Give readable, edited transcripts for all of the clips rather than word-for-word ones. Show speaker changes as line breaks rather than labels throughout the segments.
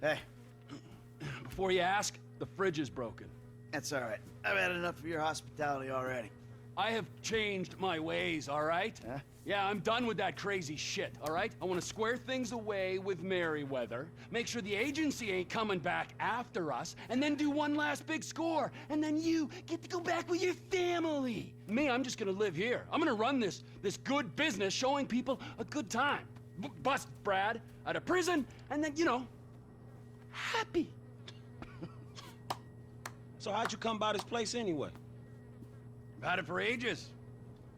Hey,
Before you ask, the fridge is broken.
that's all right. I've had enough of your hospitality already.
I have changed my ways, all right?
Huh?
Yeah, I'm done with that crazy shit, all right? I want to square things away with Merryweather, make sure the agency ain't coming back after us, and then do one last big score, and then you get to go back with your family. Me, I'm just gonna live here. I'm gonna run this good business showing people a good time. Bust Brad out of prison, and then, you know, happy.
So how'd you come by this place anyway?
I've had it for ages.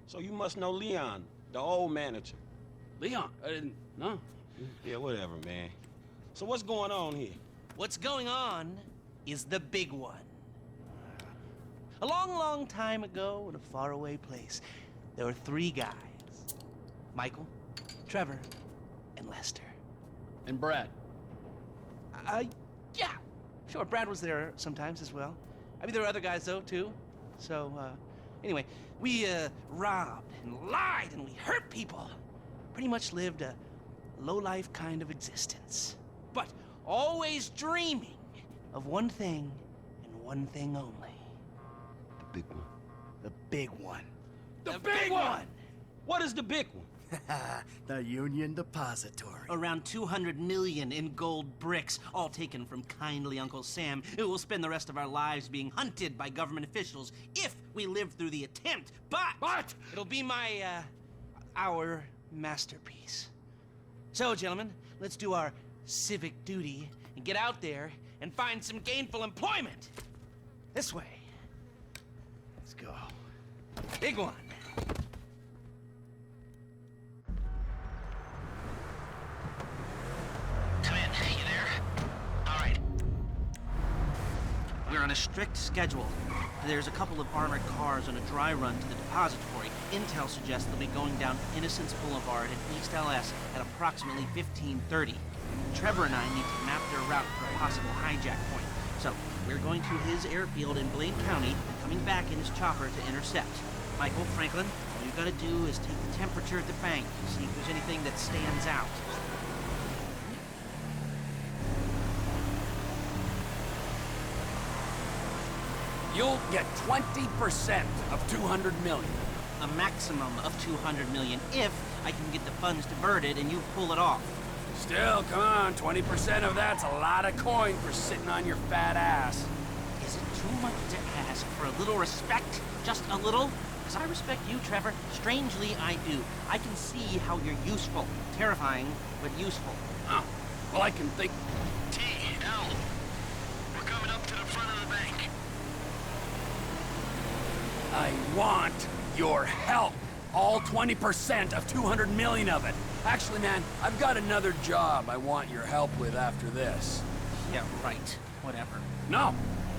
So you must know Leon, the old manager.
Leon, I didn't know.
Yeah, whatever, man. So what's going on here?
What's going on is the big one. A long, long time ago in a faraway place, there were three guys. Michael, Trevor, and Lester.
And Brad.
Yeah, sure, Brad was there sometimes as well. I mean, there were other guys, though, too. So, anyway, we, robbed and lied and we hurt people. Pretty much lived a low-life kind of existence. But always dreaming of one thing and one thing only.
The big one.
The big one.
The big one!
What is the big one?
The Union Depository.
Around 200 million in gold bricks, all taken from kindly Uncle Sam, who will spend the rest of our lives being hunted by government officials if we live through the attempt. But it'll be our masterpiece. So, gentlemen, let's do our civic duty and get out there and find some gainful employment. This way.
Let's go.
Big one. Come in. You there? All right. We're on a strict schedule. There's a couple of armored cars on a dry run to the depository. Intel suggests they'll be going down Innocence Boulevard in East LS at approximately 15:30. Trevor and I need to map their route for a possible hijack point. So, we're going to his airfield in Blaine County and coming back in his chopper to intercept. Michael, Franklin, all you gotta do is take the temperature at the bank to see if there's anything that stands out.
You'll get 20% of 200 million.
A maximum of 200 million if I can get the funds diverted and you pull it off.
Still, come on, 20% of that's a lot of coin for sitting on your fat ass.
Is it too much to ask for a little respect? Just a little? Because I respect you, Trevor. Strangely, I do. I can see how you're useful. Terrifying, but useful.
Oh, well, I can think.
T, L, we're coming up to the front of the bank.
I want your help. All 20% of 200 million of it. Actually, man, I've got another job I want your help with after this.
Yeah, right. Whatever.
No,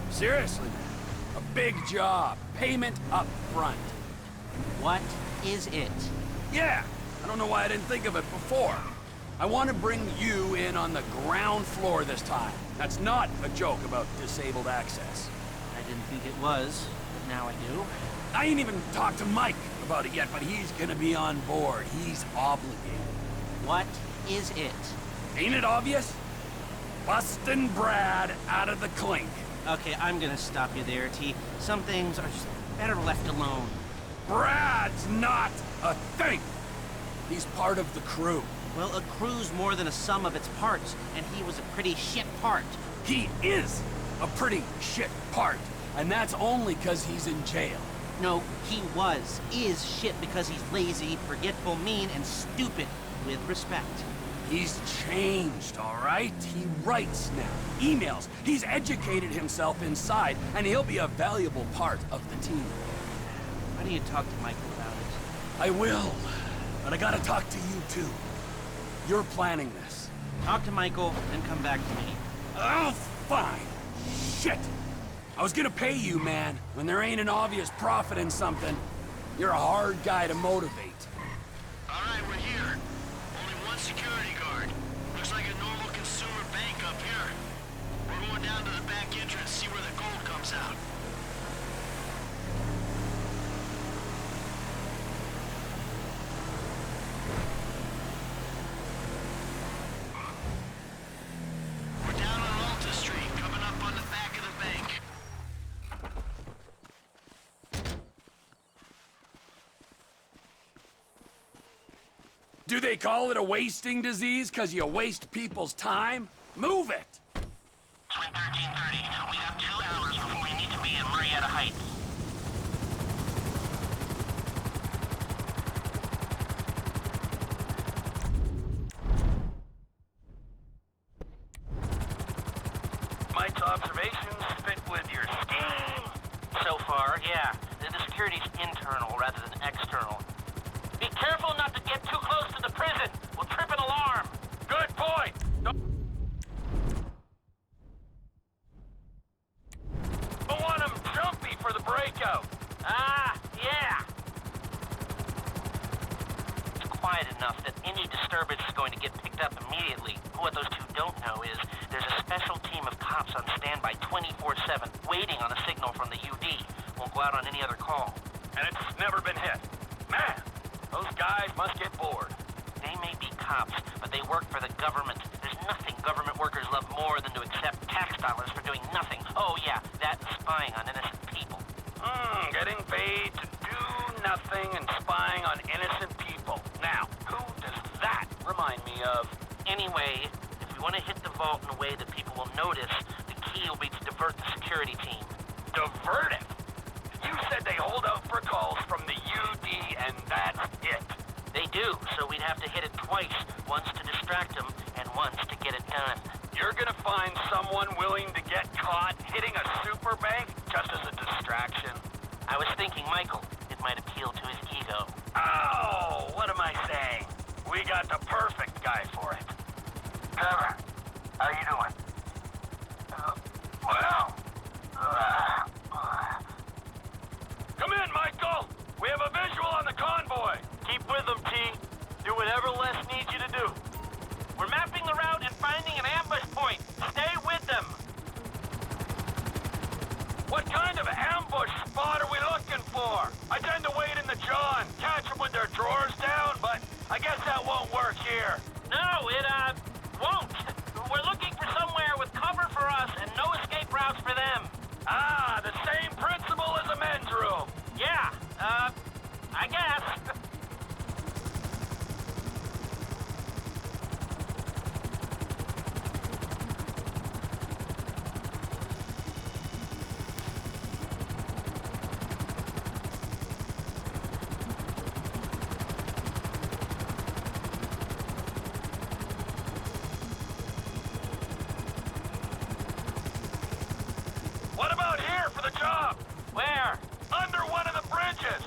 seriously, man. A big job. Payment up front.
What is it?
Yeah, I don't know why I didn't think of it before. I want to bring you in on the ground floor this time. That's not a joke about disabled access.
I didn't think it was, but now I do.
I ain't even talked to Mike about it yet, but he's gonna be on board. He's obligated.
What is it?
Ain't it obvious? Bustin' Brad out of the clink.
Okay, I'm gonna stop you there, T. Some things are just better left alone.
Brad's not a thing. He's part of the crew.
Well, a crew's more than a sum of its parts, and he was a pretty shit part.
He is a pretty shit part, and that's only 'cause he's in jail.
No, he is shit because he's lazy, forgetful, mean, and stupid, with respect.
He's changed, all right? He writes now, emails. He's educated himself inside, and he'll be a valuable part of the team.
Why don't you talk to Michael about it?
I will, but I gotta talk to you too. You're planning this.
Talk to Michael, then come back to me.
Oh, fine. Shit. I was gonna pay you, man, when there ain't an obvious profit in something. You're a hard guy to motivate.
All right, we're here. Only one security guard. Looks like a normal consumer bank up here. We're going down to the back entrance, see where the gold comes out. We're down
Do they call it a wasting disease because you waste people's time? Move it!
Swing 1330. We have 2 hours before we need to be in Marietta Heights. Mike's observations fit with your scheme? So far, yeah. The security's internal rather than external. Be careful not to get too close to the prison. We'll trip an alarm. Good point. Don't want them jumpy for the breakout. Ah, yeah. It's quiet enough that any disturbance is going to get picked up immediately. What those two don't know is there's a special team of cops on standby 24/7, waiting on a signal from the UD. Won't go out on any other call. And it's never been hit. Man, those guys must get bored. They may be cops, but they work for the government. There's nothing government workers love more than to accept tax dollars for doing nothing. Oh yeah, that and spying on innocent people. Getting paid to do nothing and spying on innocent people. Now, who does that remind me of? Anyway, if we want to hit the vault in a way that people will notice, the key will be to divert the security team. Divert it? You said they hold out for calls from the UD and that's it. They do, so we'd have to hit it twice. Once to distract them, and once to get it done. You're gonna find someone willing to get caught hitting a super bank just as a distraction? I was thinking Michael. It might appeal to his ego. Oh, what am I saying? We got the perfect guy for it. Trevor, how you doing? Well... Come in, Michael! We have a visual on the convoy! Keep with them, T. Do whatever Les needs you to do. We're mapping the route and finding an ambush point. Stay with them! What kind of ambush spot are we looking for? I tend to wait in the jaw and catch them with their drawers down, but I guess that won't work here. No, it, won't. We're looking for somewhere with cover for us and no escape routes for them. Ah, the same principle as a men's room. Yeah, I guess. What about here for the job? Where? Under one of the bridges.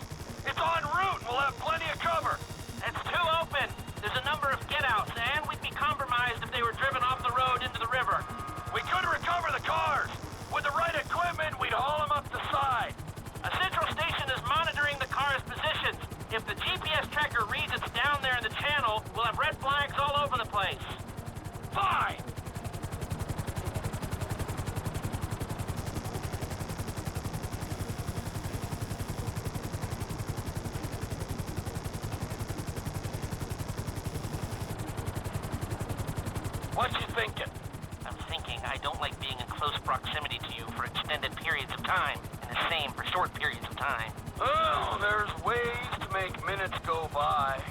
It's en route and we'll have plenty of cover. It's too open. There's a number of get-outs, and we'd be compromised if they were driven off the road into the river. We could recover the cars. With the right equipment, we'd haul them up the side. A central station is monitoring the car's positions. If the GPS tracker reads it's down there in the channel, we'll have red flags all over the place. Fine. What you thinking? I'm thinking I don't like being in close proximity to you for extended periods of time, and the same for short periods of time. Oh, there's ways to make minutes go by.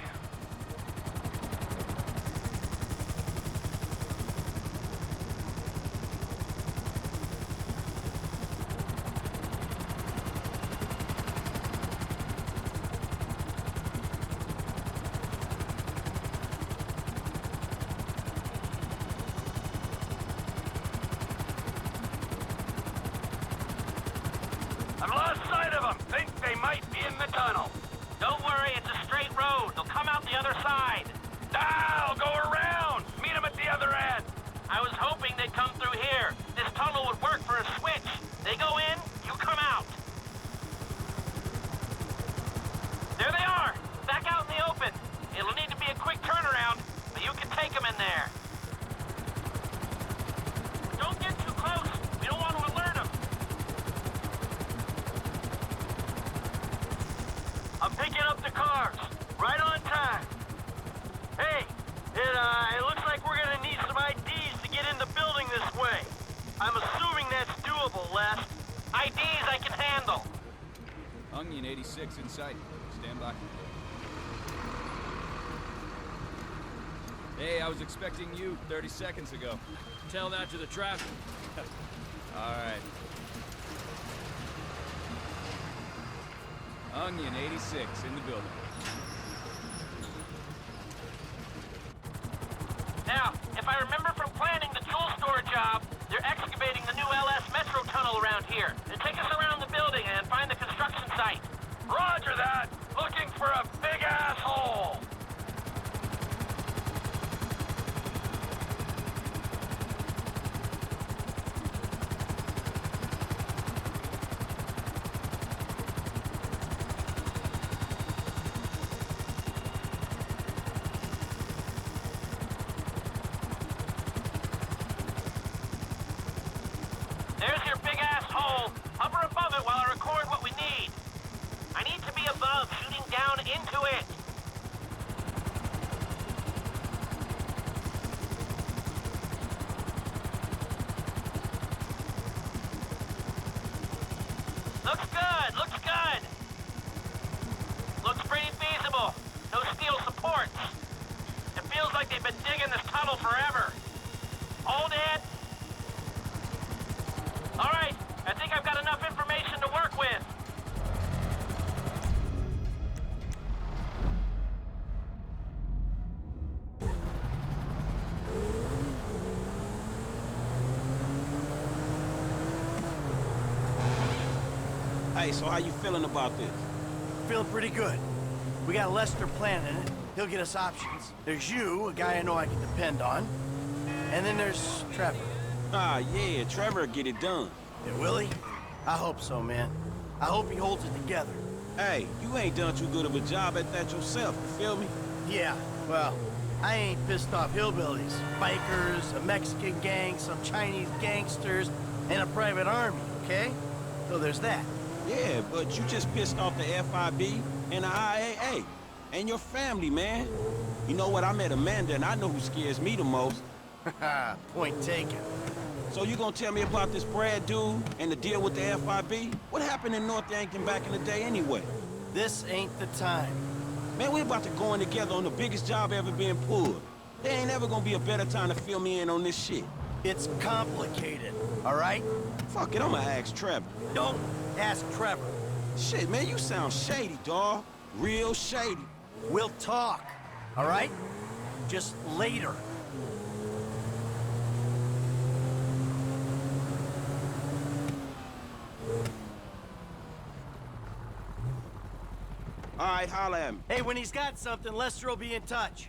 I've lost sight of them. Think they might be in the tunnel. Don't worry, it's a straight road. They'll come out the other side. I'll go around. Meet them at the other end. I was hoping they'd come through here. This tunnel would work for a switch. They go in, you come out. There they are. Back out in the open. It'll need to be a quick turnaround, but you can take them in there. Don't get too close. We don't want to alert them. I'm picking up the cars. Right on time. Hey, it looks like we're gonna need some IDs to get in the building this way. I'm assuming that's doable, Les. IDs I can handle.
Onion 86 in sight. Stand by. Hey, I was expecting you 30 seconds ago. Tell that to the traffic. All right. Onion 86 in the building.
Now, if I remember from planning the tool store job, they're excavating the new LS Metro tunnel around here. They take us around the building and find the construction site. Roger that! Looking for a big asshole! There's your big ass hole. Hover above it while I record what we need. I need to be above, shooting down into it. Looks good, looks good. Looks pretty feasible. No steel supports. It feels like they've been digging this tunnel forever. Hold it. All right, I think I've got enough information to work with.
Hey, so how you feeling about this?
Feeling pretty good. We got Lester planning it. He'll get us options. There's you, a guy I know I can depend on. And then there's Trevor.
Ah, yeah, Trevor will get it done.
Yeah, will he? I hope so, man. I hope he holds it together.
Hey, you ain't done too good of a job at that yourself, you feel me?
Yeah, well, I ain't pissed off hillbillies, bikers, a Mexican gang, some Chinese gangsters, and a private army, okay? So there's that.
Yeah, but you just pissed off the FIB and the IAA. And your family, man. You know what, I met Amanda and I know who scares me the most.
Haha, point taken.
So you gonna tell me about this Brad dude and the deal with the FIB? What happened in North Yankton back in the day anyway?
This ain't the time.
Man, we about to go in together on the biggest job ever being pulled. There ain't ever gonna be a better time to fill me in on this shit.
It's complicated, all right?
Fuck it, I'ma ask Trevor.
Don't ask Trevor.
Shit, man, you sound shady, dawg. Real shady.
We'll talk, all right? Just later.
All right, holla at me.
Hey, when he's got something, Lester will be in touch.